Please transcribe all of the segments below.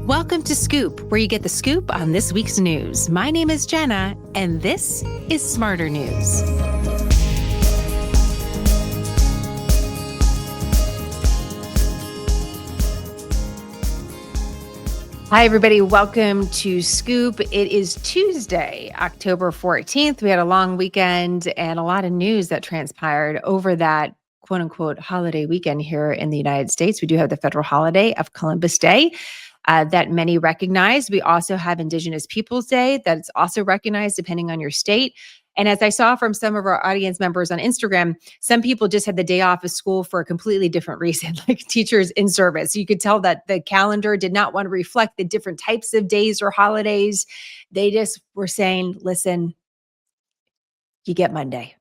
Welcome to Scoop, where you get the scoop on this week's news. My name is Jenna, and this is Smarter News. Hi, everybody. Welcome to Scoop. It is Tuesday, October 14th. We had a long weekend and a lot of news that transpired over that quote unquote holiday weekend here in the United States. We do have the federal holiday of Columbus Day. That many recognize. We also have Indigenous Peoples Day that's also recognized depending on your state. And as I saw from some of our audience members on Instagram, some people just had the day off of school for a completely different reason, like teachers in service. You could tell that the calendar did not want to reflect the different types of days or holidays. They just were saying, listen, you get Monday.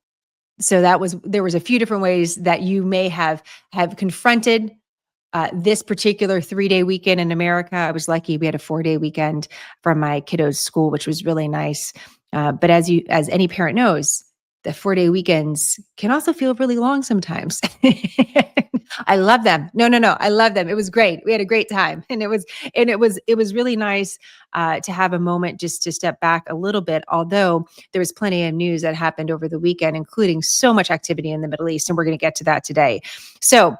So there was a few different ways that you may have confronted this particular 3-day weekend in America. I was lucky we had a 4-day weekend from my kiddos' school, which was really nice. But as any parent knows, the 4-day weekends can also feel really long sometimes. I love them. No. I love them. It was great. We had a great time. And it was really nice to have a moment just to step back a little bit, although there was plenty of news that happened over the weekend, including so much activity in the Middle East. And we're going to get to that today. So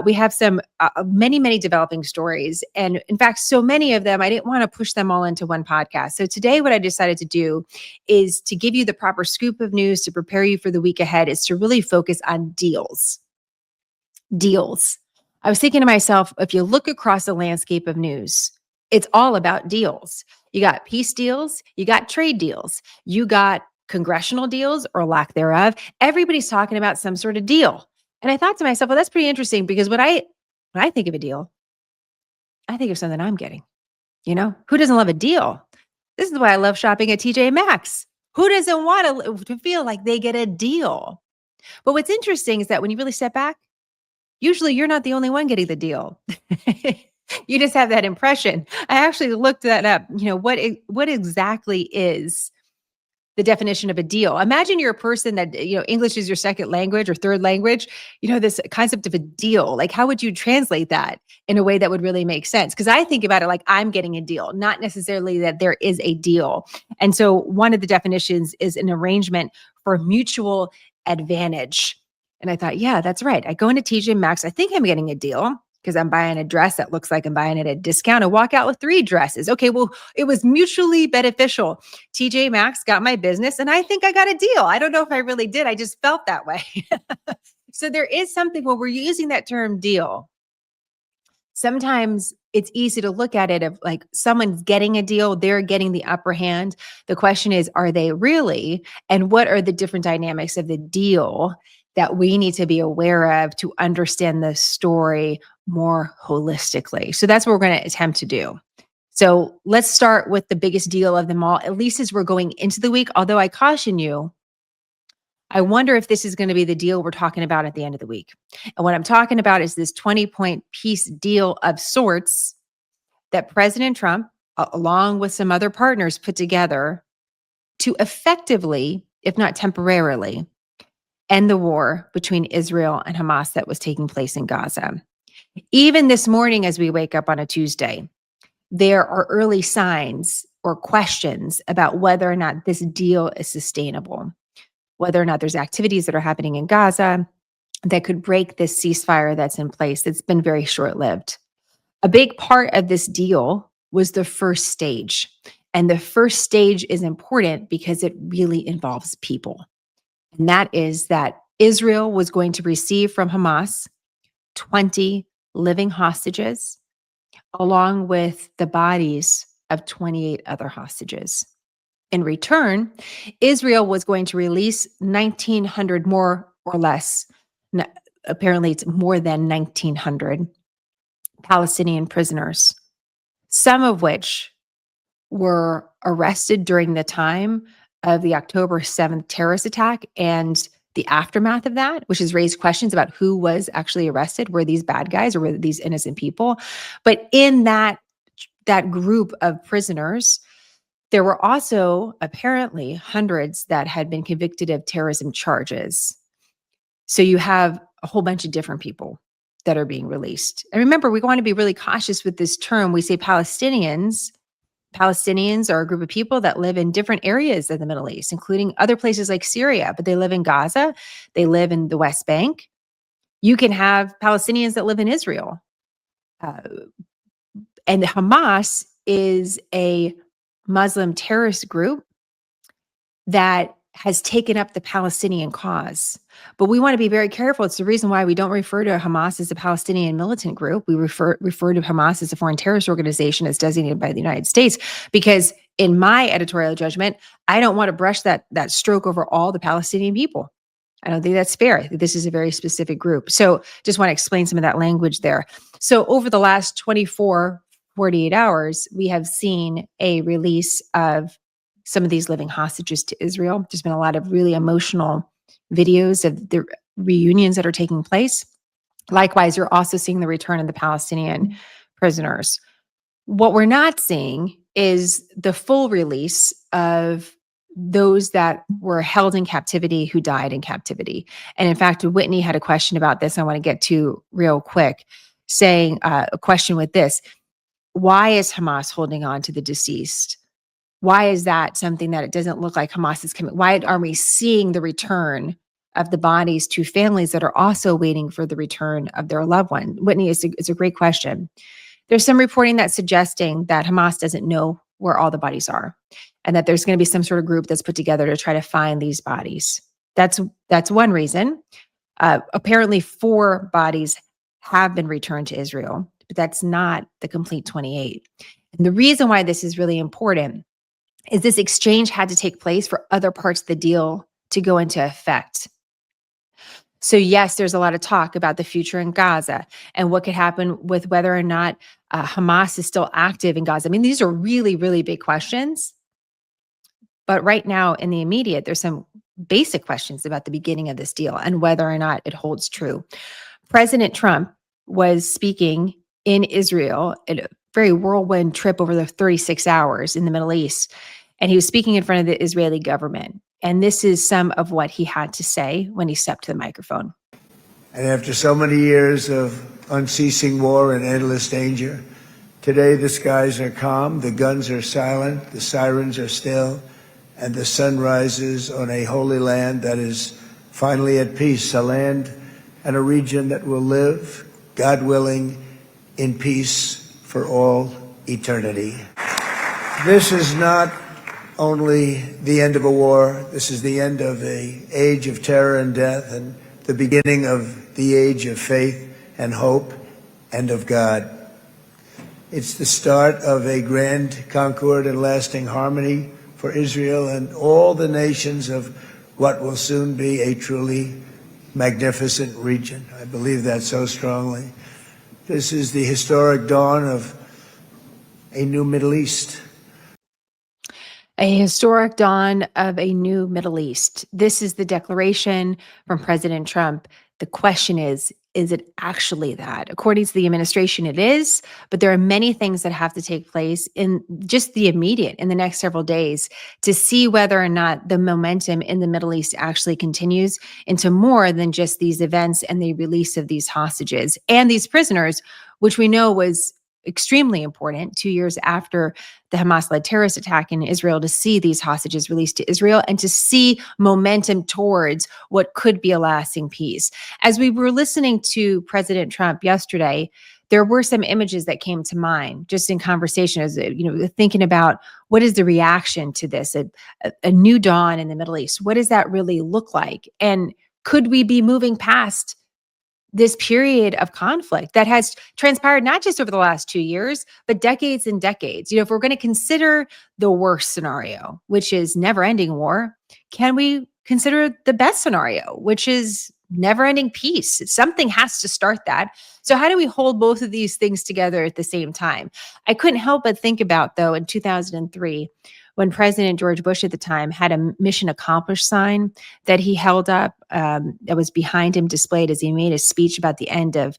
we have some many developing stories. And in fact, so many of them, I didn't want to push them all into one podcast. So today, what I decided to do is to give you the proper scoop of news to prepare you for the week ahead, is to really focus on deals. Deals. I was thinking to myself, if you look across the landscape of news, it's all about deals. You got peace deals, you got trade deals, you got congressional deals or lack thereof. Everybody's talking about some sort of deal. And I thought to myself, well, that's pretty interesting, because when I think of a deal, I think of something I'm getting. You know, who doesn't love a deal? This is why I love shopping at TJ Maxx. Who doesn't want to feel like they get a deal? But what's interesting is that when you really step back, usually you're not the only one getting the deal. You just have that impression. I actually looked that up. You know, what exactly is the definition of a deal? Imagine you're a person that, English is your second language or third language, this concept of a deal. Like, how would you translate that in a way that would really make sense? Because I think about it like I'm getting a deal, not necessarily that there is a deal. And so one of the definitions is an arrangement for mutual advantage. And I thought, yeah, that's right. I go into TJ Maxx. I think I'm getting a deal because I'm buying a dress that looks like I'm buying it at a discount. I walk out with 3 dresses. Okay, well, it was mutually beneficial. TJ Maxx got my business, and I think I got a deal. I don't know if I really did. I just felt that way. So there is something when we're using that term deal. Sometimes it's easy to look at it of like someone's getting a deal, they're getting the upper hand. The question is, are they really? And what are the different dynamics of the deal that we need to be aware of to understand the story more holistically? So that's what we're going to attempt to do. So let's start with the biggest deal of them all, at least as we're going into the week. Although I caution you, I wonder if this is going to be the deal we're talking about at the end of the week. And what I'm talking about is this 20-point peace deal of sorts that President Trump, along with some other partners, put together to effectively, if not temporarily, end the war between Israel and Hamas that was taking place in Gaza. Even this morning, as we wake up on a Tuesday, there are early signs or questions about whether or not this deal is sustainable, whether or not there's activities that are happening in Gaza that could break this ceasefire that's in place that's been very short-lived. A big part of this deal was the first stage. And the first stage is important because it really involves people. And that is that Israel was going to receive from Hamas 20 living hostages, along with the bodies of 28 other hostages. In return, Israel was going to release 1,900 more or less. Apparently, it's more than 1,900 Palestinian prisoners, some of which were arrested during the time of the October 7th terrorist attack and the aftermath of that, which has raised questions about who was actually arrested. Were these bad guys or were these innocent people? But in that group of prisoners, there were also apparently hundreds that had been convicted of terrorism charges. So you have a whole bunch of different people that are being released. And remember, we want to be really cautious with this term. We say Palestinians. Palestinians are a group of people that live in different areas of the Middle East, including other places like Syria, but they live in Gaza. They live in the West Bank. You can have Palestinians that live in Israel. Uh, and Hamas is a Muslim terrorist group that has taken up the Palestinian cause. But we want to be very careful. It's the reason why we don't refer to Hamas as a Palestinian militant group. We refer to Hamas as a foreign terrorist organization as designated by the United States, because in my editorial judgment, I don't want to brush that stroke over all the Palestinian people. I don't think that's fair. This is a very specific group. So just want to explain some of that language there. So over the last 48 hours, we have seen a release of some of these living hostages to Israel. There's been a lot of really emotional videos of the reunions that are taking place. Likewise, you're also seeing the return of the Palestinian prisoners. What we're not seeing is the full release of those that were held in captivity who died in captivity. And in fact, Whitney had a question about this I want to get to real quick, saying a question with this: why is Hamas holding on to the deceased? Why is that something that it doesn't look like Hamas is coming? Why are we seeing the return of the bodies to families that are also waiting for the return of their loved one? Whitney, it's a great question. There's some reporting that's suggesting that Hamas doesn't know where all the bodies are, and that there's going to be some sort of group that's put together to try to find these bodies. That's one reason. Apparently 4 bodies have been returned to Israel, but that's not the complete 28. And the reason why this is really important is this exchange had to take place for other parts of the deal to go into effect. So yes, there's a lot of talk about the future in Gaza and what could happen with whether or not Hamas is still active in Gaza. I mean, these are really, really big questions. But right now, in the immediate, there's some basic questions about the beginning of this deal and whether or not it holds true. President Trump was speaking in Israel at a very whirlwind trip over the 36 hours in the Middle East. And he was speaking in front of the Israeli government. And this is some of what he had to say when he stepped to the microphone. And after so many years of unceasing war and endless danger, today the skies are calm, the guns are silent, the sirens are still, and the sun rises on a holy land that is finally at peace, a land and a region that will live, God willing, in peace for all eternity. This is not only the end of a war, this is the end of an age of terror and death, and the beginning of the age of faith and hope and of God. It's the start of a grand concord and lasting harmony for Israel and all the nations of what will soon be a truly magnificent region. I believe that so strongly. This is the historic dawn of a new Middle East. A historic dawn of a new Middle East. This is the declaration from President Trump. The question is it actually that? According to the administration, it is, but there are many things that have to take place in just the immediate, in the next several days, to see whether or not the momentum in the Middle East actually continues into more than just these events and the release of these hostages and these prisoners, which we know was extremely important 2 years after the Hamas-led terrorist attack in Israel, to see these hostages released to Israel and to see momentum towards what could be a lasting peace. As we were listening to President Trump yesterday, there were some images that came to mind just in conversation, as thinking about what is the reaction to this, a new dawn in the Middle East. What does that really look like? And could we be moving past this period of conflict that has transpired not just over the last 2 years, but decades and decades? If we're going to consider the worst scenario, which is never-ending war, can we consider the best scenario, which is never-ending peace? Something has to start that. So how do we hold both of these things together at the same time? I couldn't help but think about, though, in 2003, when President George Bush at the time had a mission accomplished sign that he held up, that was behind him displayed as he made a speech about the end of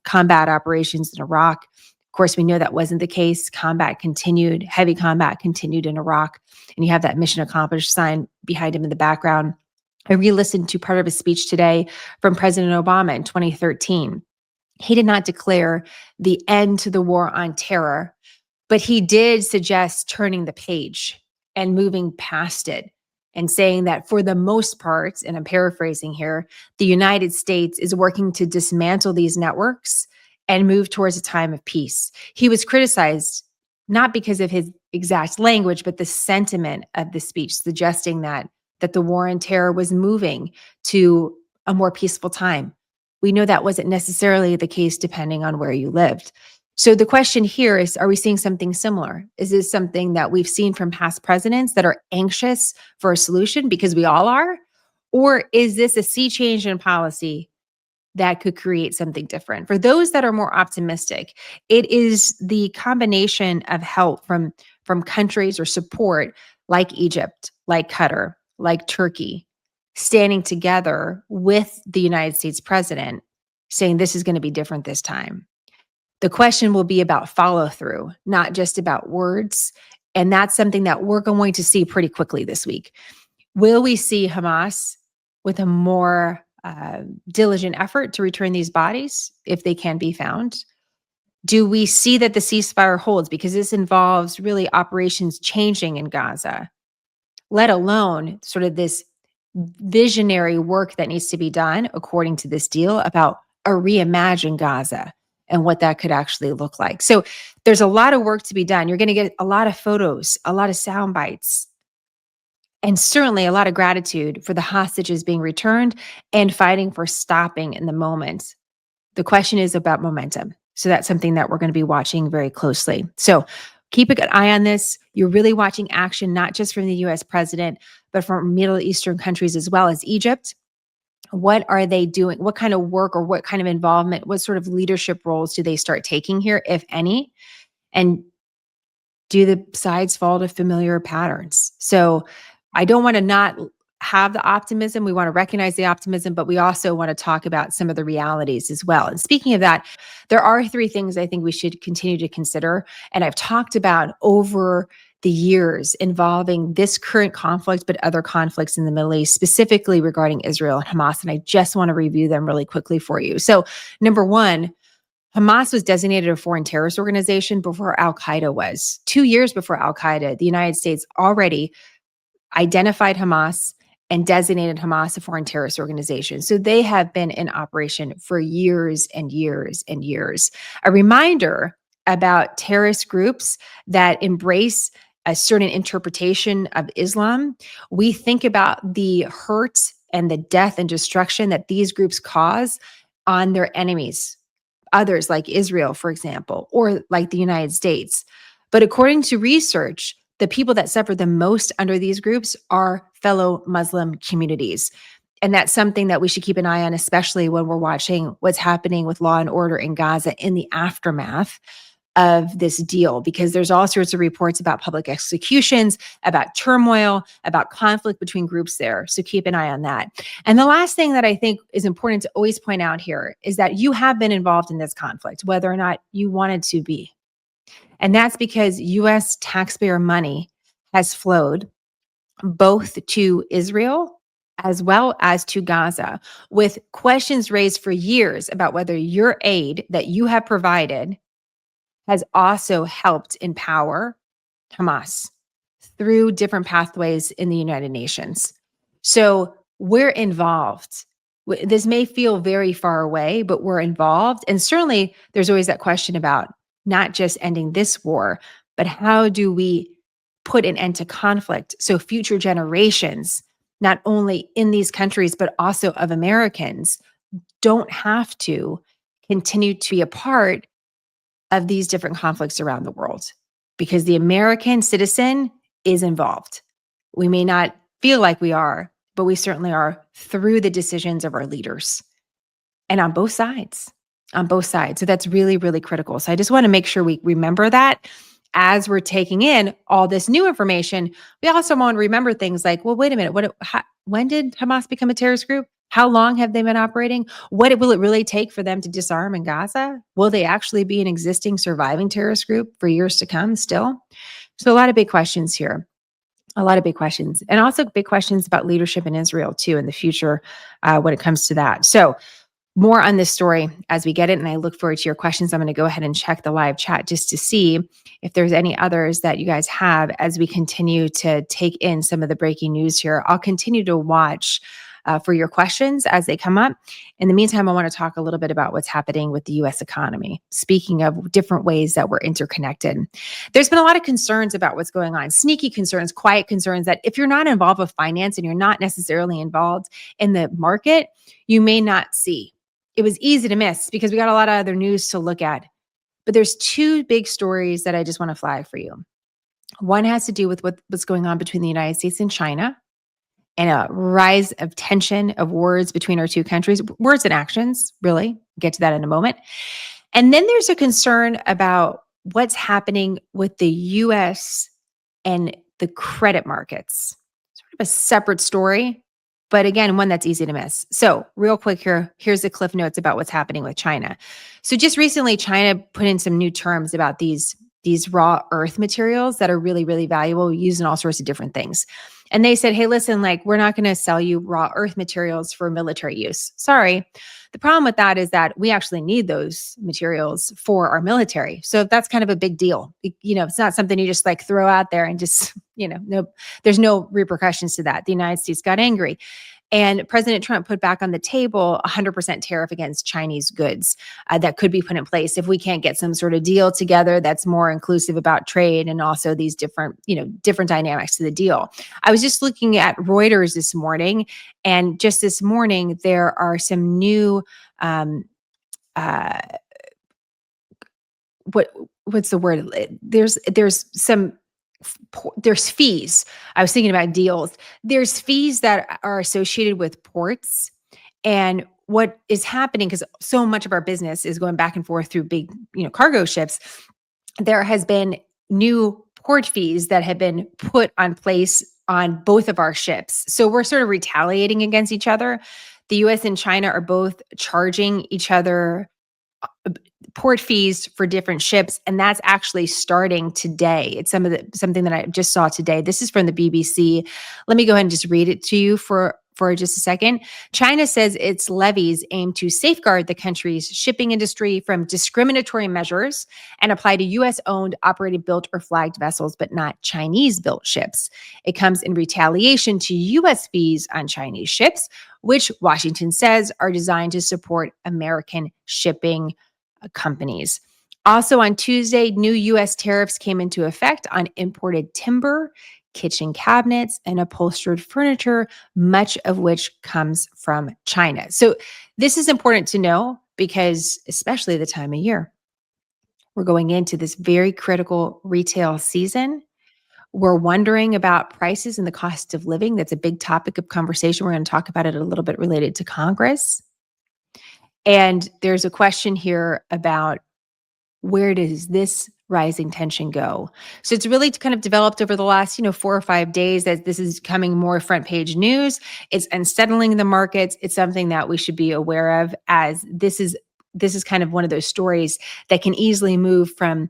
combat operations in Iraq. Of course, we know that wasn't the case. Combat continued, heavy combat continued in Iraq, and you have that mission accomplished sign behind him in the background. I re-listened to part of his speech today from President Obama in 2013. He did not declare the end to the war on terror, but he did suggest turning the page and moving past it and saying that for the most part, and I'm paraphrasing here, the United States is working to dismantle these networks and move towards a time of peace. He was criticized not because of his exact language, but the sentiment of the speech, suggesting that the war on terror was moving to a more peaceful time. We know that wasn't necessarily the case depending on where you lived. So the question here is, are we seeing something similar? Is this something that we've seen from past presidents that are anxious for a solution because we all are? Or is this a sea change in policy that could create something different? For those that are more optimistic, it is the combination of help from countries or support like Egypt, like Qatar, like Turkey, standing together with the United States president saying this is going to be different this time. The question will be about follow through, not just about words. And that's something that we're going to see pretty quickly this week. Will we see Hamas with a more diligent effort to return these bodies if they can be found? Do we see that the ceasefire holds? Because this involves really operations changing in Gaza, let alone sort of this visionary work that needs to be done according to this deal about a reimagined Gaza and what that could actually look like. So there's a lot of work to be done. You're going to get a lot of photos, a lot of sound bites, and certainly a lot of gratitude for the hostages being returned and fighting for stopping in the moment. The question is about momentum. So that's something that we're going to be watching very closely. So keep an eye on this. You're really watching action, not just from the US president, but from Middle Eastern countries as well as Egypt. What are they doing? What kind of work or what kind of involvement, what sort of leadership roles do they start taking here, if any? And do the sides fall to familiar patterns? So I don't want to not have the optimism. We want to recognize the optimism, but we also want to talk about some of the realities as well. And speaking of that, there are three things I think we should continue to consider. And I've talked about over the years involving this current conflict, but other conflicts in the Middle East, specifically regarding Israel and Hamas. And I just want to review them really quickly for you. So, number one, Hamas was designated a foreign terrorist organization before Al Qaeda was. 2 years before Al Qaeda, the United States already identified Hamas and designated Hamas a foreign terrorist organization. So they have been in operation for years and years and years. A reminder about terrorist groups that embrace a certain interpretation of Islam. We think about the hurt and the death and destruction that these groups cause on their enemies, others like Israel, for example, or like the United States. But according to research, the people that suffer the most under these groups are fellow Muslim communities. And that's something that we should keep an eye on, especially when we're watching what's happening with law and order in Gaza in the aftermath of this deal, because there's all sorts of reports about public executions, about turmoil, about conflict between groups there. So keep an eye on that. And the last thing that I think is important to always point out here is that you have been involved in this conflict, whether or not you wanted to be. And that's because US taxpayer money has flowed both to Israel as well as to Gaza, with questions raised for years about whether your aid that you have provided has also helped empower Hamas through different pathways in the United Nations. So we're involved. This may feel very far away, but we're involved. And certainly there's always that question about not just ending this war, but how do we put an end to conflict so future generations, not only in these countries, but also of Americans, don't have to continue to be a part of these different conflicts around the world, because the American citizen is involved. We may not feel like we are, but we certainly are through the decisions of our leaders, and on both sides. On both sides. So that's really, really critical. So I just want to make sure we remember that as we're taking in all this new information. We also want to remember things like, well, wait a minute, when did Hamas become a terrorist group? How long have they been operating? What will it really take for them to disarm in Gaza? Will they actually be an existing surviving terrorist group for years to come still? So a lot of big questions here. A lot of big questions, and also big questions about leadership in Israel too in the future when it comes to that. So More on this story as we get it, and I look forward to your questions. I'm going to go ahead and check the live chat just to see if there's any others that you guys have as we continue to take in some of the breaking news here. I'll continue to watch for your questions as they come up. In the meantime, I want to talk a little bit about what's happening with the US economy. Speaking of different ways that we're interconnected, there's been a lot of concerns about what's going on, sneaky concerns, quiet concerns that if you're not involved with finance and you're not necessarily involved in the market, you may not see. It was easy to miss because we got a lot of other news to look at. But there's two big stories that I just want to flag for you. One has to do with what's going on between the United States and China and a rise of tension of words between our two countries, words and actions, really. Get to that in a moment. And then there's a concern about what's happening with the US and the credit markets. Sort of a separate story, but again, one that's easy to miss. So real quick here's the cliff notes about what's happening with China. So just recently, China put in some new terms about these raw earth materials that are really, really valuable, used in all sorts of different things. And they said, hey, listen, like, we're not going to sell you raw earth materials for military use. Sorry. The problem with that is that we actually need those materials for our military. So that's kind of a big deal. It's not something you just like throw out there and just, no, there's no repercussions to that. The United States got angry. And President Trump put back on the table 100% tariff against Chinese goods that could be put in place if we can't get some sort of deal together that's more inclusive about trade and also these different dynamics to the deal. I was just looking at Reuters this morning, and just this morning, there are some new, what's the word? There's fees. I was thinking about deals. There's fees that are associated with ports. And what is happening, because so much of our business is going back and forth through big, cargo ships, there has been new port fees that have been put on place on both of our ships. So we're sort of retaliating against each other. The US and China are both charging each other port fees for different ships, and that's actually starting today. It's something that I just saw today. This is from the BBC. Let me go ahead and just read it to you for just a second. China says its levies aim to safeguard the country's shipping industry from discriminatory measures and apply to US-owned, operated, built, or flagged vessels, but not Chinese-built ships. It comes in retaliation to US fees on Chinese ships, which Washington says are designed to support American shipping companies. Also on Tuesday, new U.S. tariffs came into effect on imported timber, kitchen cabinets, and upholstered furniture, much of which comes from China. So this is important to know because, especially the time of year, we're going into this very critical retail season. We're wondering about prices and the cost of living. That's a big topic of conversation. We're going to talk about it a little bit related to Congress. And there's a question here about where does this rising tension go? So it's really kind of developed over the last, 4 or 5 days that this is coming more front page news. It's unsettling the markets. It's something that we should be aware of, as this is kind of one of those stories that can easily move from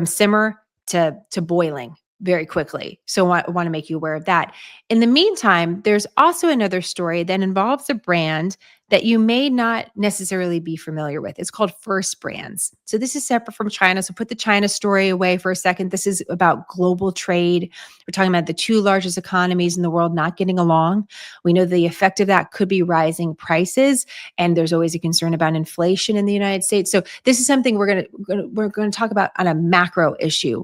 simmer to boiling very quickly. So I want to make you aware of that. In the meantime, there's also another story that involves a brand that you may not necessarily be familiar with. It's called First Brands. So this is separate from China. So put the China story away for a second. This is about global trade. We're talking about the two largest economies in the world not getting along. We know the effect of that could be rising prices, and there's always a concern about inflation in the United States. So this is something we're going to talk about on a macro issue,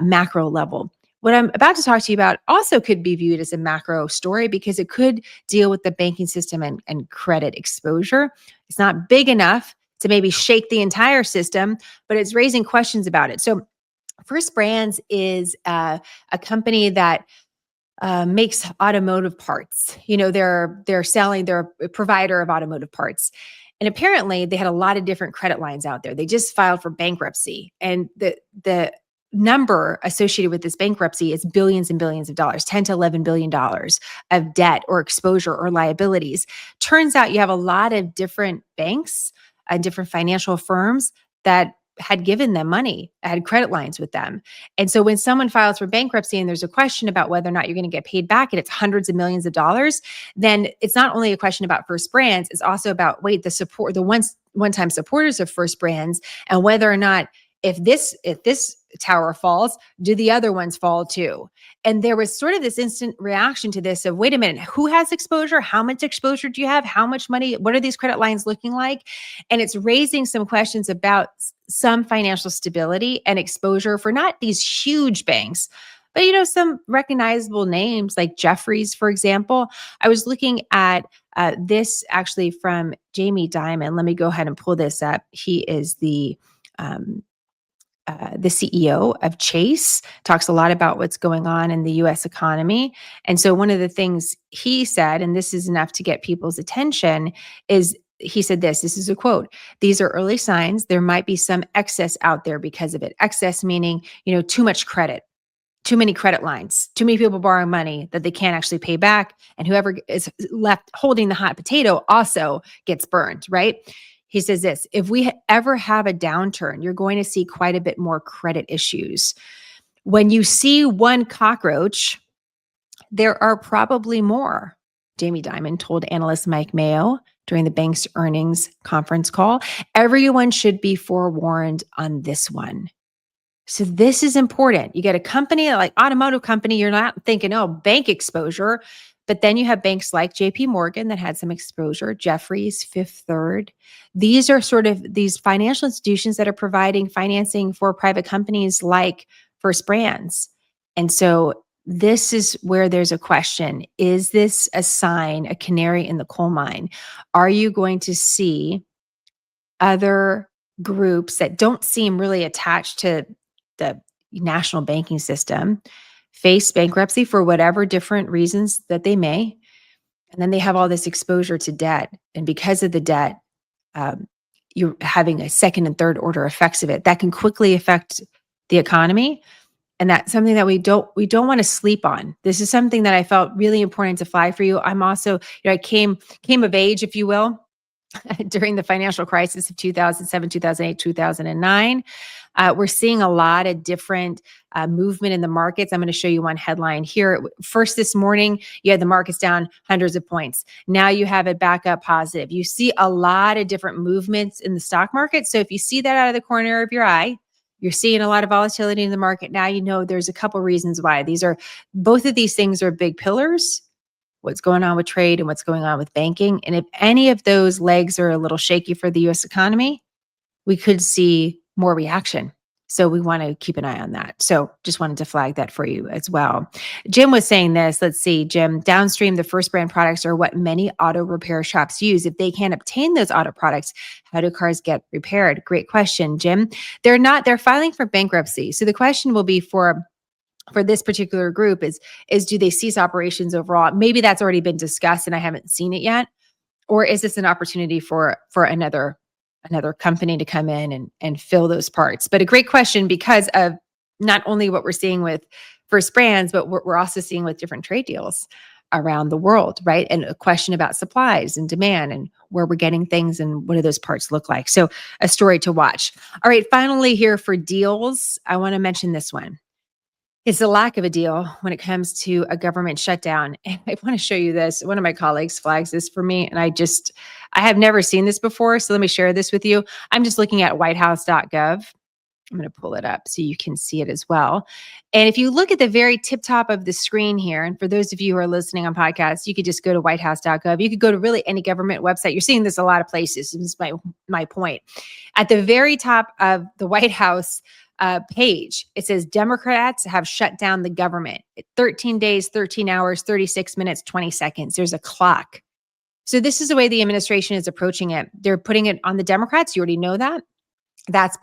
macro level. What I'm about to talk to you about also could be viewed as a macro story because it could deal with the banking system and credit exposure. It's not big enough to maybe shake the entire system, but it's raising questions about it. So First Brands is a company that makes automotive parts. They're a provider of automotive parts. And apparently they had a lot of different credit lines out there. They just filed for bankruptcy. And the number associated with this bankruptcy is billions and billions of dollars, $10 to $11 billion of debt or exposure or liabilities. Turns out you have a lot of different banks and different financial firms that had given them money, had credit lines with them. And so when someone files for bankruptcy and there's a question about whether or not you're going to get paid back and it's hundreds of millions of dollars, then it's not only a question about First Brands, it's also about, wait, the one-time supporters of First Brands, and whether or not if this tower falls, do the other ones fall too? And there was sort of this instant reaction to this of, wait a minute, who has exposure? How much exposure do you have? How much money? What are these credit lines looking like? And it's raising some questions about some financial stability and exposure for not these huge banks, but some recognizable names like Jeffries, for example. I was looking at this actually from Jamie Dimon. Let me go ahead and pull this up. He is the CEO of Chase, talks a lot about what's going on in the US economy. And so one of the things he said, and this is enough to get people's attention, is he said this is a quote: "These are early signs. There might be some excess out there because of it." Excess meaning, too much credit, too many credit lines, too many people borrowing money that they can't actually pay back. And whoever is left holding the hot potato also gets burned, right? He says this: "If we ever have a downturn, you're going to see quite a bit more credit issues. When you see one cockroach, there are probably more." Jamie Dimon told analyst Mike Mayo during the bank's earnings conference call. "Everyone should be forewarned on this one." So this is important. You get a company like automotive company, you're not thinking, oh, bank exposure, but then you have banks like JP Morgan that had some exposure, Jeffries, Fifth Third. These are sort of these financial institutions that are providing financing for private companies like First Brands. And so this is where there's a question. Is this a sign, a canary in the coal mine? Are you going to see other groups that don't seem really attached to the national banking system face bankruptcy for whatever different reasons that they may? And then they have all this exposure to debt. And because of the debt, you're having a second and third order effects of it that can quickly affect the economy. And that's something that we don't want to sleep on. This is something that I felt really important to flag for you. I'm also, I came of age, if you will, during the financial crisis of 2007, 2008, 2009. We're seeing a lot of different movement in the markets. I'm going to show you one headline here. First this morning, you had the markets down hundreds of points. Now you have it back up positive. You see a lot of different movements in the stock market. So if you see that out of the corner of your eye, you're seeing a lot of volatility in the market. Now you know there's a couple reasons why. Both of these things are big pillars: what's going on with trade and what's going on with banking. And if any of those legs are a little shaky for the US economy, we could see more reaction. So we want to keep an eye on that. So just wanted to flag that for you as well. Jim was saying this. Let's see, Jim, downstream, the First Brand products are what many auto repair shops use. If they can't obtain those auto products, how do cars get repaired? Great question, Jim. They're filing for bankruptcy. So the question will be for this particular group is do they cease operations overall? Maybe that's already been discussed and I haven't seen it yet. Or is this an opportunity for another company to come in and fill those parts? But a great question, because of not only what we're seeing with First Brands, but what we're also seeing with different trade deals around the world, right? And a question about supplies and demand and where we're getting things and what do those parts look like. So a story to watch. All right, finally here for deals, I want to mention this one. It's the lack of a deal when it comes to a government shutdown. And I want to show you this. One of my colleagues flags this for me, and I have never seen this before. So let me share this with you. I'm just looking at whitehouse.gov. I'm going to pull it up so you can see it as well. And if you look at the very tip top of the screen here, and for those of you who are listening on podcasts, you could just go to whitehouse.gov. You could go to really any government website. You're seeing this a lot of places. This is my point. At the very top of the White House page, it says Democrats have shut down the government. 13 days, 13 hours, 36 minutes, 20 seconds. There's a clock. So this is the way the administration is approaching it. They're putting it on the Democrats. You already know that. That's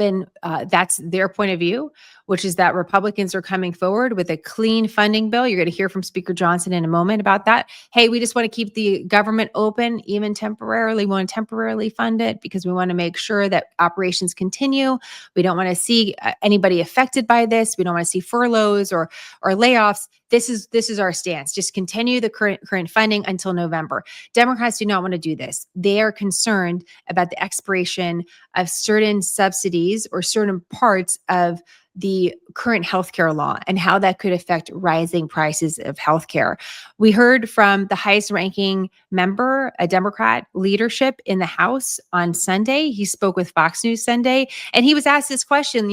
their point of view, which is that Republicans are coming forward with a clean funding bill. You're going to hear from Speaker Johnson in a moment about that. Hey, we just want to keep the government open, even temporarily. We want to temporarily fund it because we want to make sure that operations continue. We don't want to see anybody affected by this. We don't want to see furloughs or layoffs. This is our stance. Just continue the current funding until November. Democrats do not want to do this. They are concerned about the expiration of certain subsidies subsidies or certain parts of the current healthcare law and how that could affect rising prices of healthcare. We heard from the highest ranking member, a Democrat leadership in the House on Sunday. He spoke with Fox News Sunday, and he was asked this question,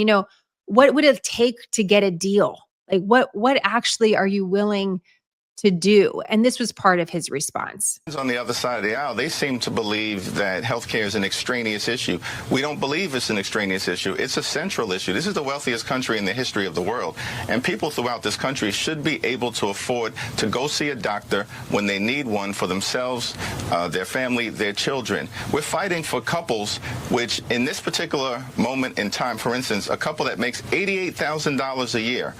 what would it take to get a deal? Like what actually are you willing to do? And this was part of his response. On the other side of the aisle, they seem to believe that healthcare is an extraneous issue. We don't believe it's an extraneous issue. It's a central issue. This is the wealthiest country in the history of the world, and people throughout this country should be able to afford to go see a doctor when they need one for themselves, their family, their children. We're fighting for couples, which in this particular moment in time, for instance, a couple that makes $88,000 a year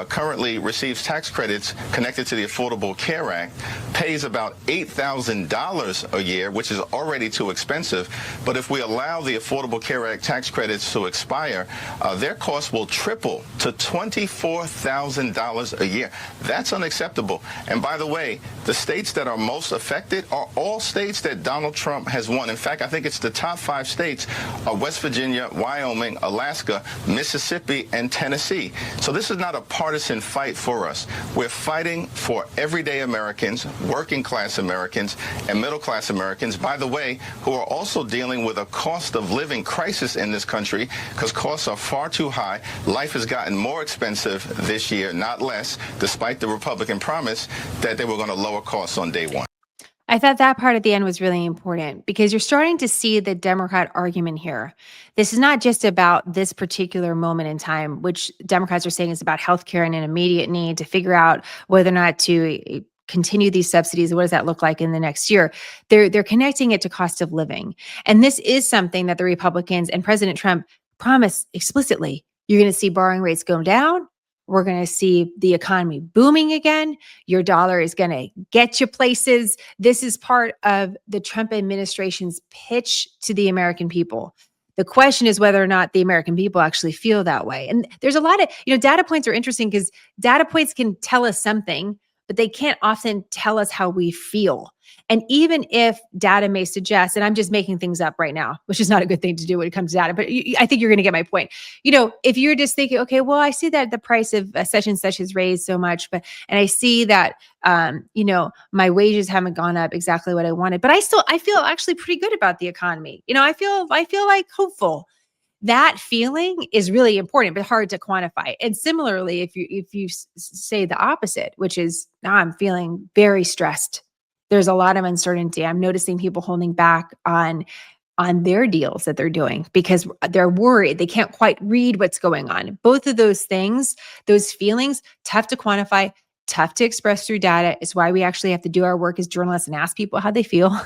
currently receives tax credits connected to the Affordable Care Act, pays about $8,000 a year, which is already too expensive. But if we allow the Affordable Care Act tax credits to expire, their costs will triple to $24,000 a year. That's unacceptable. And by the way, the states that are most affected are all states that Donald Trump has won. In fact, I think it's the top 5 states are West Virginia, Wyoming, Alaska, Mississippi, and Tennessee. So this is not a partisan fight for us. We're fighting for everyday Americans, working class Americans, and middle class Americans, by the way, who are also dealing with a cost of living crisis in this country because costs are far too high. Life has gotten more expensive this year, not less, despite the Republican promise that they were going to lower costs on day one. I thought that part at the end was really important because you're starting to see the Democrat argument here. This is not just about this particular moment in time, which Democrats are saying is about healthcare and an immediate need to figure out whether or not to continue these subsidies. What does that look like in the next year? They're connecting it to cost of living. And this is something that the Republicans and President Trump promised explicitly. You're going to see borrowing rates go down. We're going to see the economy booming again. Your dollar is going to get you places. This is part of the Trump administration's pitch to the American people. The question is whether or not the American people actually feel that way. And there's a lot of, data points are interesting because data points can tell us something, but they can't often tell us how we feel. And even if data may suggest, and I'm just making things up right now, which is not a good thing to do when it comes to data, but I think you're going to get my point. If you're just thinking, okay, well, I see that the price of such and such has raised so much, and I see that, my wages haven't gone up exactly what I wanted, but I feel actually pretty good about the economy. I feel like hopeful. That feeling is really important, but hard to quantify. And similarly, if you say the opposite, which is now I'm feeling very stressed. There's a lot of uncertainty. I'm noticing people holding back on their deals that they're doing because they're worried. They can't quite read what's going on. Both of those things, those feelings, tough to quantify, tough to express through data. It's why we actually have to do our work as journalists and ask people how they feel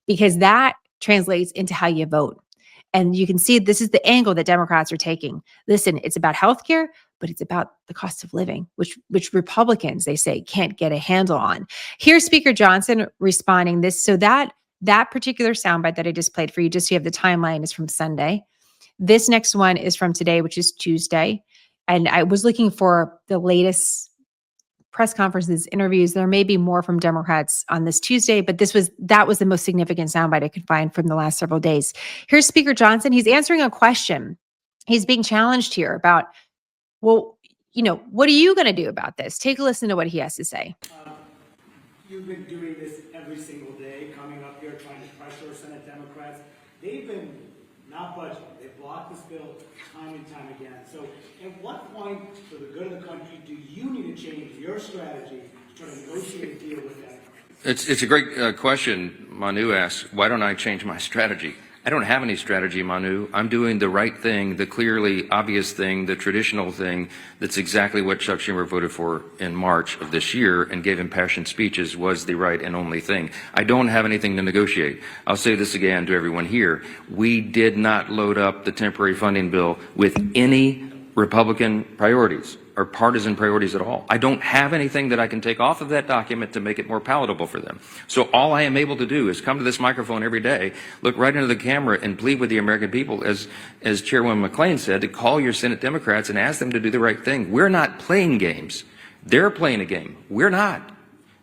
because that translates into how you vote. And you can see this is the angle that Democrats are taking. Listen, it's about healthcare, but it's about the cost of living, which Republicans, they say, can't get a handle on. Here's Speaker Johnson responding this. So that particular soundbite that I just played for you, just so you have the timeline, is from Sunday. This next one is from today, which is Tuesday. And I was looking for the latest press conferences, interviews. There may be more from Democrats on this Tuesday, but that was the most significant soundbite I could find from the last several days. Here's Speaker Johnson. He's answering a question. He's being challenged here about, well, what are you going to do about this? Take a listen to what he has to say. You've been doing this every single day, coming up here trying to pressure Senate Democrats. They've been not budging. They've blocked this bill time and time again. So at what point, for the good of the country, do you need to change your strategy to try to negotiate a deal with them? It's a great question. Manu asks, why don't I change my strategy? I don't have any strategy, Manu. I'm doing the right thing, the clearly obvious thing, the traditional thing. That's exactly what Chuck Schumer voted for in March of this year and gave impassioned speeches was the right and only thing. I don't have anything to negotiate. I'll say this again to everyone here. We did not load up the temporary funding bill with any Republican priorities or partisan priorities at all. I don't have anything that I can take off of that document to make it more palatable for them. So all I am able to do is come to this microphone every day, look right into the camera and plead with the American people, as Chairwoman McClain said, to call your Senate Democrats and ask them to do the right thing. We're not playing games. They're playing a game. We're not.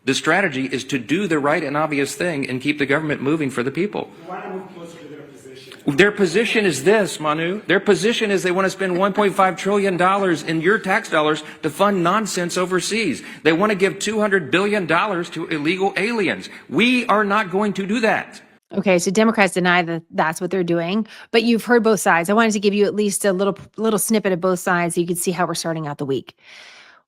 The strategy is to do the right and obvious thing and keep the government moving for the people. You want to move closer to their position. Their position is this, Manu. Their position is they want to spend $1.5 trillion in your tax dollars to fund nonsense overseas. They want to give $200 billion to illegal aliens. We are not going to do that. Okay, so Democrats deny that that's what they're doing, but you've heard both sides. I wanted to give you at least a little snippet of both sides so you could see how we're starting out the week.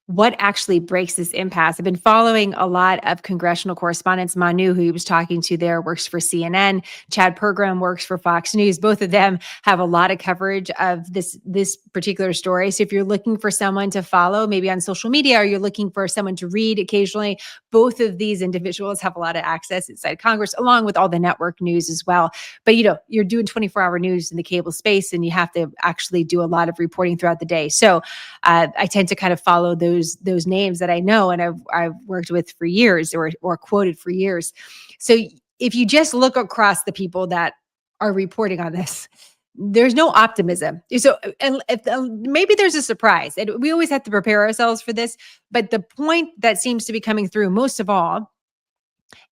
What actually breaks this impasse? I've been following a lot of congressional correspondents. Manu, who he was talking to there, works for CNN. Chad Pergram works for Fox News. Both of them have a lot of coverage of this particular story. So if you're looking for someone to follow, maybe on social media, or you're looking for someone to read occasionally, both of these individuals have a lot of access inside Congress, along with all the network news as well. But you're doing 24-hour news in the cable space, and you have to actually do a lot of reporting throughout the day. So I tend to kind of follow those names that I know and I've worked with for years or quoted for years. So if you just look across the people that are reporting on this, there's no optimism. So and maybe there's a surprise, and we always have to prepare ourselves for this. But the point that seems to be coming through most of all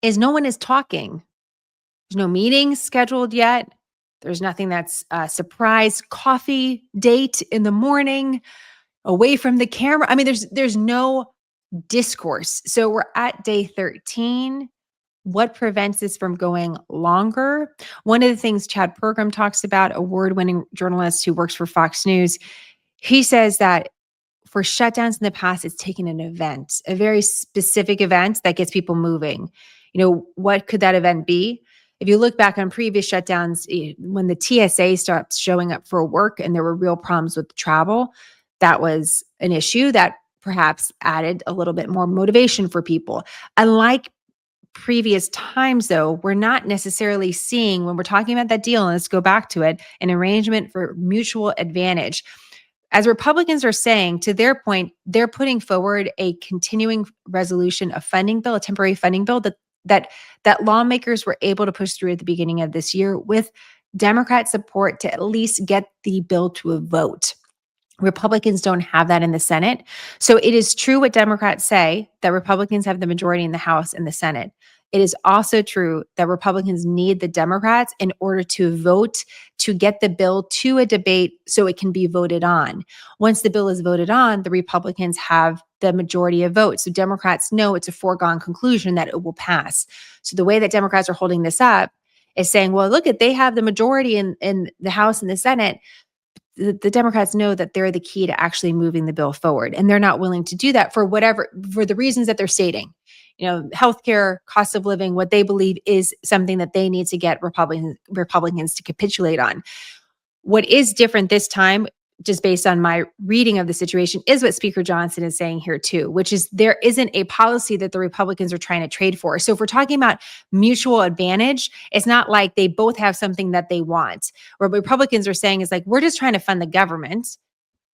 is no one is talking. There's no meetings scheduled yet. There's nothing that's a surprise coffee date in the morning away from the camera. I mean, there's no discourse. So we're at day 13. What prevents this from going longer? One of the things Chad Pergram talks about, award-winning journalist who works for Fox News, he says that for shutdowns in the past, it's taken an event, a very specific event that gets people moving. What could that event be? If you look back on previous shutdowns, when the TSA stopped showing up for work and there were real problems with travel, that was an issue that perhaps added a little bit more motivation for people. Unlike previous times, though, we're not necessarily seeing, when we're talking about that deal, and let's go back to it, an arrangement for mutual advantage. As Republicans are saying, to their point, they're putting forward a continuing resolution, a funding bill, a temporary funding bill that lawmakers were able to push through at the beginning of this year with Democrat support to at least get the bill to a vote. Republicans don't have that in the Senate. So it is true what Democrats say, that Republicans have the majority in the House and the Senate. It is also true that Republicans need the Democrats in order to vote to get the bill to a debate so it can be voted on. Once the bill is voted on, the Republicans have the majority of votes. So Democrats know it's a foregone conclusion that it will pass. So the way that Democrats are holding this up is saying, well, look, they have the majority in the House and the Senate. The Democrats know that they're the key to actually moving the bill forward. And they're not willing to do that for the reasons that they're stating. Healthcare, cost of living, what they believe is something that they need to get Republicans to capitulate on. What is different this time, just based on my reading of the situation, is what Speaker Johnson is saying here too, which is there isn't a policy that the Republicans are trying to trade for. So if we're talking about mutual advantage, it's not like they both have something that they want. What Republicans are saying is like, we're just trying to fund the government.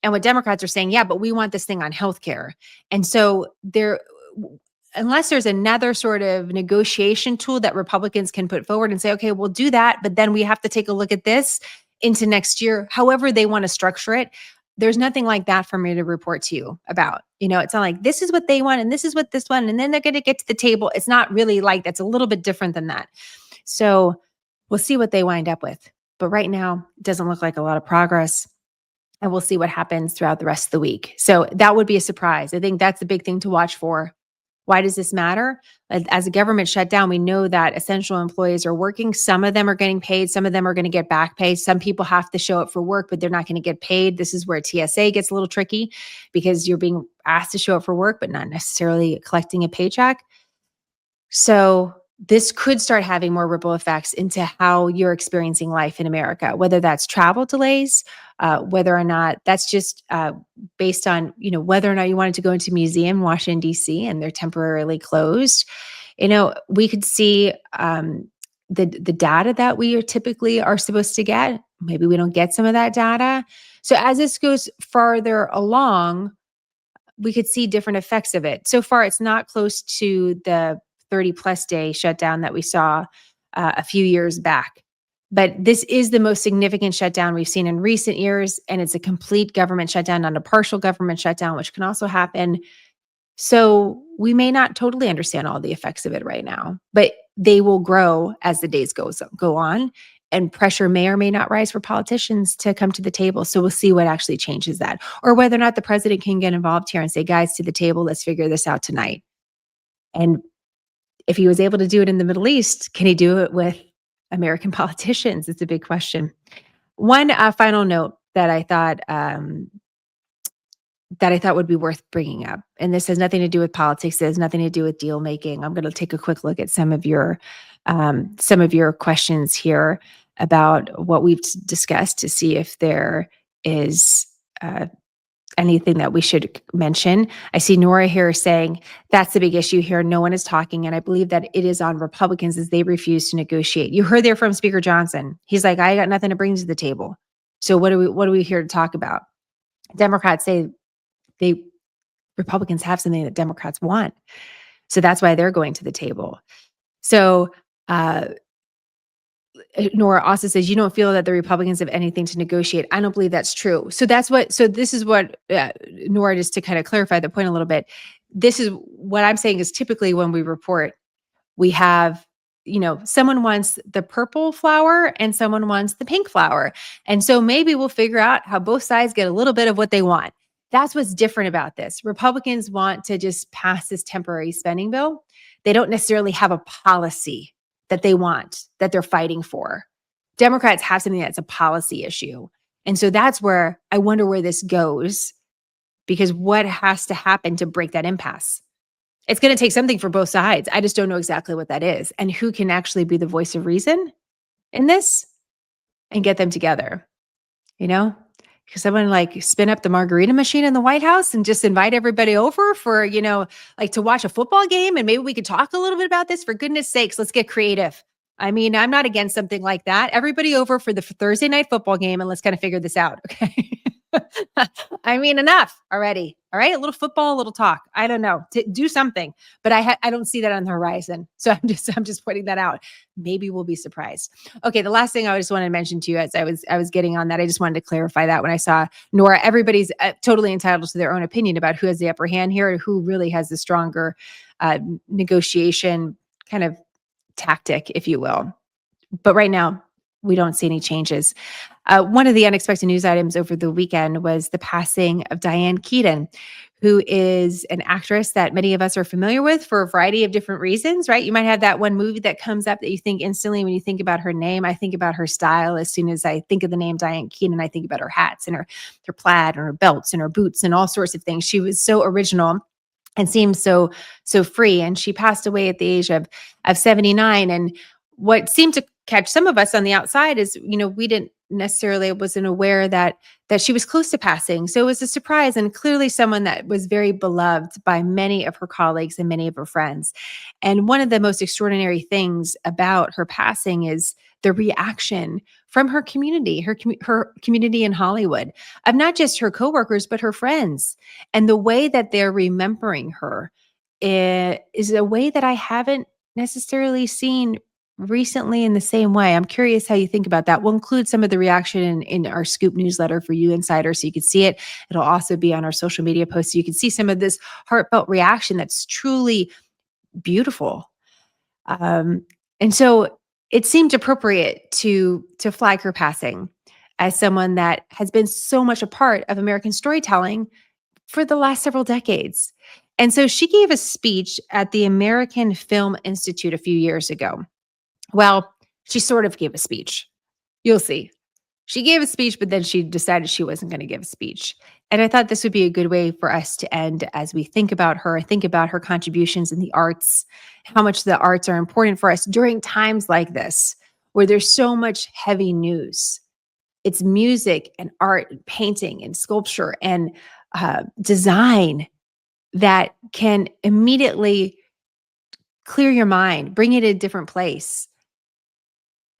And what Democrats are saying, yeah, but we want this thing on healthcare. And so unless there's another sort of negotiation tool that Republicans can put forward and say, okay, we'll do that, but then we have to take a look at this into next year, however they want to structure it. There's nothing like that for me to report to you about. It's not like this is what they want and this is what this one, and then they're going to get to the table. It's not really like that's a little bit different than that. So we'll see what they wind up with. But right now, it doesn't look like a lot of progress. And we'll see what happens throughout the rest of the week. So that would be a surprise. I think that's the big thing to watch for. Why does this matter? As a government shutdown, we know that essential employees are working. Some of them are getting paid. Some of them are going to get back pay. Some people have to show up for work, but they're not going to get paid. This is where TSA gets a little tricky because you're being asked to show up for work, but not necessarily collecting a paycheck. So this could start having more ripple effects into how you're experiencing life in America, whether that's travel delays, whether or not that's just based on, whether or not you wanted to go into a museum in Washington, D.C., and they're temporarily closed. We could see the data that we typically are supposed to get. Maybe we don't get some of that data. So as this goes farther along, we could see different effects of it. So far, it's not close to the 30-plus day shutdown that we saw a few years back. But this is the most significant shutdown we've seen in recent years, and it's a complete government shutdown, not a partial government shutdown, which can also happen. So we may not totally understand all the effects of it right now, but they will grow as the days go on. and pressure may or may not rise for politicians to come to the table. So we'll see what actually changes that, or whether or not the president can get involved here and say, guys, to the table, let's figure this out tonight. And if he was able to do it in the Middle East, can he do it with American politicians? It's a big question. One final note that I thought would be worth bringing up, and this has nothing to do with politics. It has nothing to do with deal making. I'm going to take a quick look at some of your questions here about what we've discussed to see if there is anything that we should mention. I see Nora here saying that's the big issue here. No one is talking, and I believe that it is on Republicans as they refuse to negotiate. You heard there from Speaker Johnson. He's like, I got nothing to bring to the table. So what are we here to talk about? Democrats say Republicans have something that Democrats want. So that's why they're going to the table. So Nora also says, you don't feel that the Republicans have anything to negotiate. I don't believe that's true. So this is what, Nora, just to kind of clarify the point a little bit, this is what I'm saying is typically when we report, we have, someone wants the purple flower and someone wants the pink flower. And so maybe we'll figure out how both sides get a little bit of what they want. That's what's different about this. Republicans want to just pass this temporary spending bill. They don't necessarily have a policy that they want, that they're fighting for. Democrats have something that's a policy issue. And so that's where I wonder where this goes, because what has to happen to break that impasse? It's going to take something for both sides. I just don't know exactly what that is and who can actually be the voice of reason in this and get them together, Because someone like spin up the margarita machine in the White House and just invite everybody over for, like to watch a football game. And maybe we could talk a little bit about this. For goodness sakes, let's get creative. I mean, I'm not against something like that. Everybody over for the Thursday night football game and let's kind of figure this out. Okay. I mean, enough already. All right. A little football, a little talk. I don't know. Do something, but I don't see that on the horizon. So I'm just pointing that out. Maybe we'll be surprised. Okay. The last thing I just wanted to mention to you as I was getting on that, I just wanted to clarify that when I saw Nora, everybody's totally entitled to their own opinion about who has the upper hand here, or who really has the stronger negotiation kind of tactic, if you will. But right now, we don't see any changes. One of the unexpected news items over the weekend was the passing of Diane Keaton, who is an actress that many of us are familiar with for a variety of different reasons, right? You might have that one movie that comes up that you think instantly when you think about her name. I think about her style. As soon as I think of the name Diane Keaton, I think about her hats and her plaid and her belts and her boots and all sorts of things. She was so original and seemed so free. And she passed away at the age of 79. And what seemed to catch some of us on the outside is, we wasn't aware that she was close to passing. So it was a surprise, and clearly someone that was very beloved by many of her colleagues and many of her friends. And one of the most extraordinary things about her passing is the reaction from her community, her community in Hollywood, of not just her coworkers, but her friends. And the way that they're remembering her is a way that I haven't necessarily seen recently in the same way. I'm curious how you think about that. We'll include some of the reaction in our Scoop newsletter for you insiders so you can see it. It'll also be on our social media posts so you can see some of this heartfelt reaction that's truly beautiful. And so it seemed appropriate to flag her passing as someone that has been so much a part of American storytelling for the last several decades. And so she gave a speech at the American Film Institute a few years ago. Well, she sort of gave a speech. You'll see. She gave a speech, but then she decided she wasn't going to give a speech. And I thought this would be a good way for us to end as we think about her contributions in the arts, how much the arts are important for us during times like this, where there's so much heavy news. It's music and art and painting and sculpture and design that can immediately clear your mind, bring it in a different place.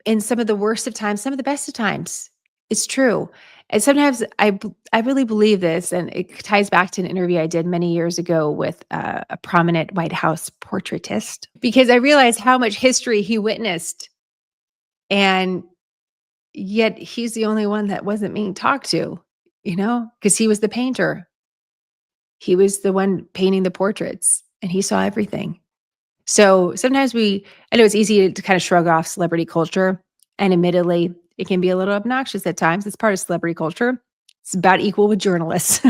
In some of the worst of times, some of the best of times. It's true. And sometimes I really believe this, and it ties back to an interview I did many years ago with a prominent White House portraitist, because I realized how much history he witnessed. And yet he's the only one that wasn't being talked to, because he was the painter. He was the one painting the portraits, and he saw everything. So sometimes I know it's easy to kind of shrug off celebrity culture And admittedly, it can be a little obnoxious at times. It's part of celebrity culture. It's about equal with journalists.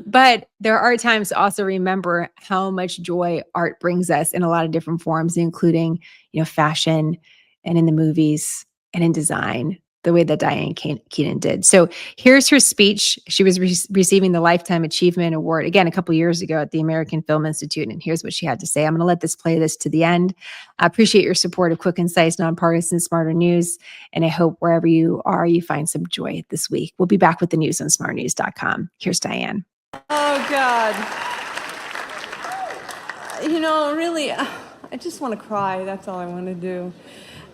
But there are times to also remember how much joy art brings us in a lot of different forms, including, fashion and in the movies and in design, the way that Diane Keaton did. So here's her speech. She was receiving the Lifetime Achievement Award, again, a couple years ago at the American Film Institute. And here's what she had to say. I'm going to let this play this to the end. I appreciate your support of quick, concise, nonpartisan, smarter news. And I hope wherever you are, you find some joy this week. We'll be back with the news on smartnews.com. Here's Diane. Oh, God. Really, I just want to cry. That's all I want to do.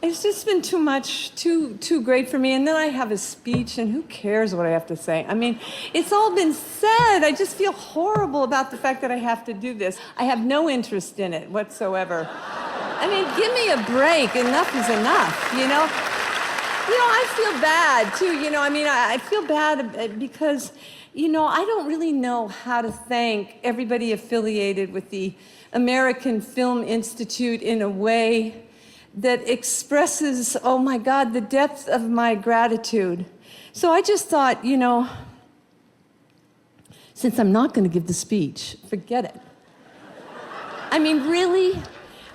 It's just been too much, too great for me. And then I have a speech, and who cares what I have to say? I mean, it's all been said. I just feel horrible about the fact that I have to do this. I have no interest in it whatsoever. I mean, give me a break. Enough is enough, I feel bad, too. I feel bad because, I don't really know how to thank everybody affiliated with the American Film Institute in a way that expresses, oh my God, the depth of my gratitude. So I just thought, since I'm not going to give the speech, forget it. I mean, really,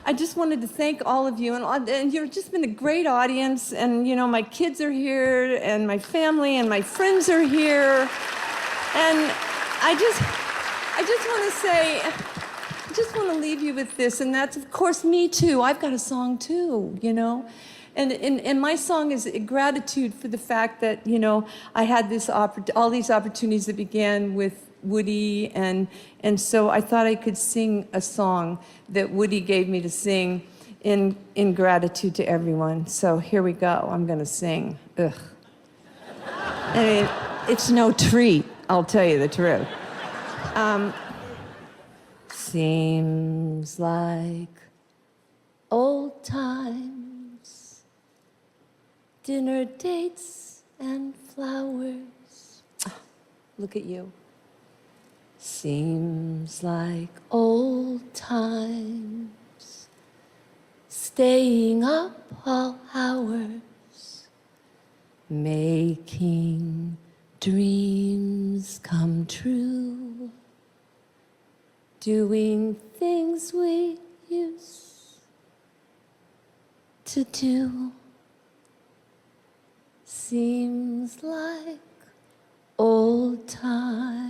I just wanted to thank all of you, and you've just been a great audience, and my kids are here, and my family and my friends are here, and I just want to say, I just want to leave you with this, and that's, of course, me too. I've got a song too, And my song is gratitude for the fact that, I had all these opportunities that began with Woody, and so I thought I could sing a song that Woody gave me to sing in gratitude to everyone. So here we go. I'm going to sing. Ugh. I mean, it's no treat, I'll tell you the truth. Seems like old times, dinner dates and flowers. Look at you. Seems like old times, staying up all hours, making dreams come true. Doing things we used to do. Seems like old times.